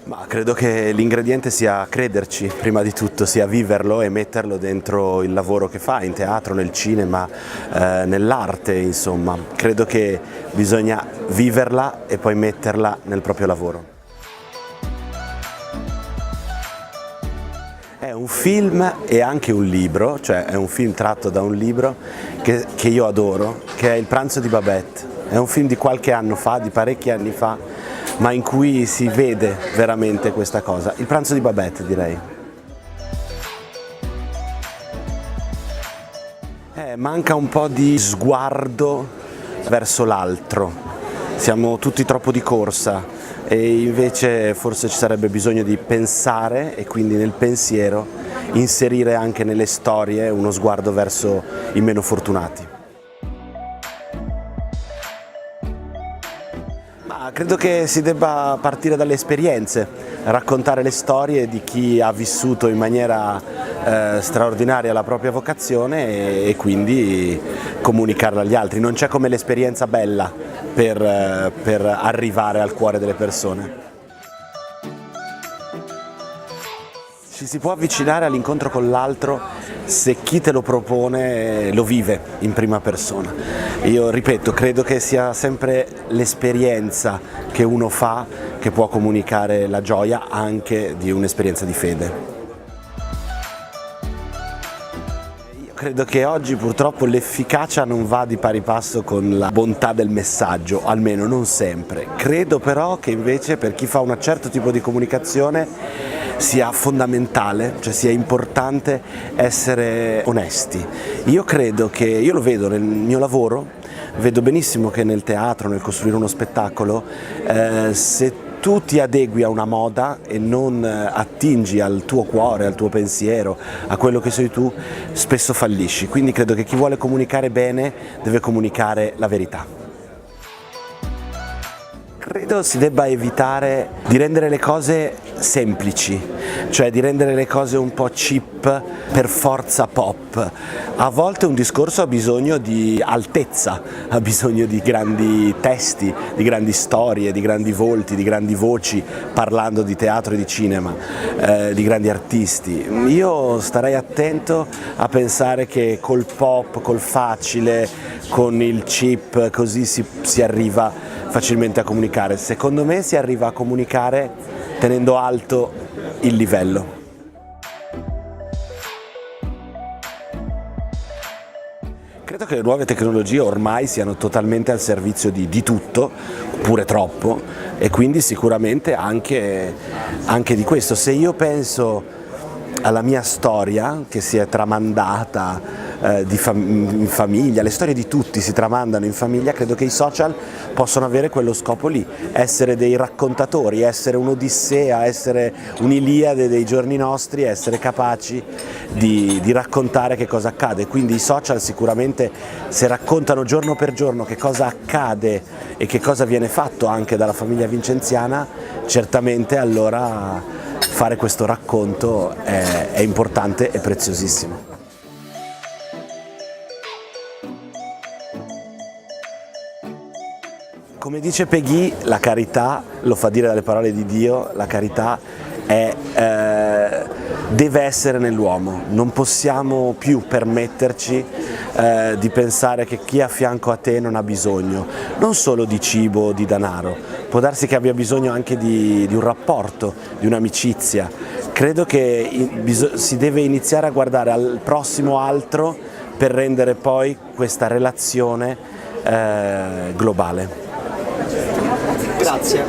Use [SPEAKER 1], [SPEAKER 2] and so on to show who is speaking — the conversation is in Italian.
[SPEAKER 1] Ma credo che l'ingrediente sia crederci, prima di tutto, sia viverlo e metterlo dentro il lavoro che fa, in teatro, nel cinema, nell'arte, insomma. Credo che bisogna viverla e poi metterla nel proprio lavoro. È un film e anche un libro, cioè è un film tratto da un libro che io adoro, che è Il pranzo di Babette. È un film di qualche anno fa, di parecchi anni fa, ma in cui si vede veramente questa cosa. Il pranzo di Babette, direi. Manca un po' di sguardo verso l'altro. Siamo tutti troppo di corsa e invece forse ci sarebbe bisogno di pensare e quindi nel pensiero inserire anche nelle storie uno sguardo verso i meno fortunati. Ma credo che si debba partire dalle esperienze, raccontare le storie di chi ha vissuto in maniera straordinaria la propria vocazione e quindi comunicarla agli altri. Non c'è come l'esperienza bella per arrivare al cuore delle persone. Ci si può avvicinare all'incontro con l'altro se chi te lo propone lo vive in prima persona. Io ripeto, credo che sia sempre l'esperienza che uno fa che può comunicare la gioia anche di un'esperienza di fede. Credo che oggi purtroppo l'efficacia non va di pari passo con la bontà del messaggio, almeno non sempre. Credo però che invece per chi fa un certo tipo di comunicazione sia fondamentale, cioè sia importante essere onesti. Io credo che, io lo vedo nel mio lavoro, vedo benissimo che nel teatro, nel costruire uno spettacolo, se tu ti adegui a una moda e non attingi al tuo cuore, al tuo pensiero, a quello che sei tu, spesso fallisci. Quindi credo che chi vuole comunicare bene deve comunicare la verità. Credo si debba evitare di rendere le cose semplici, cioè di rendere le cose un po' cheap per forza pop. A volte un discorso ha bisogno di altezza, ha bisogno di grandi testi, di grandi storie, di grandi volti, di grandi voci, parlando di teatro e di cinema, di grandi artisti. Io starei attento a pensare che col pop, col facile, con il cheap, così si arriva facilmente a comunicare. Secondo me si arriva a comunicare tenendo alto il livello. Credo che le nuove tecnologie ormai siano totalmente al servizio di tutto, pure troppo, e quindi sicuramente anche di questo. Se io penso alla mia storia che si è tramandata in famiglia, le storie di tutti si tramandano in famiglia, credo che i social possono avere quello scopo lì, essere dei raccontatori, essere un'odissea, essere un'Iliade dei giorni nostri, essere capaci di raccontare che cosa accade. Quindi i social sicuramente, se raccontano giorno per giorno che cosa accade e che cosa viene fatto anche dalla famiglia vincenziana, certamente allora fare questo racconto è importante e preziosissimo. Come dice Peggy, la carità, lo fa dire dalle parole di Dio, la carità deve essere nell'uomo. Non possiamo più permetterci di pensare che chi è a fianco a te non ha bisogno, non solo di cibo o di denaro, può darsi che abbia bisogno anche di un rapporto, di un'amicizia. Credo che si deve iniziare a guardare al prossimo altro per rendere poi questa relazione globale.
[SPEAKER 2] Grazie.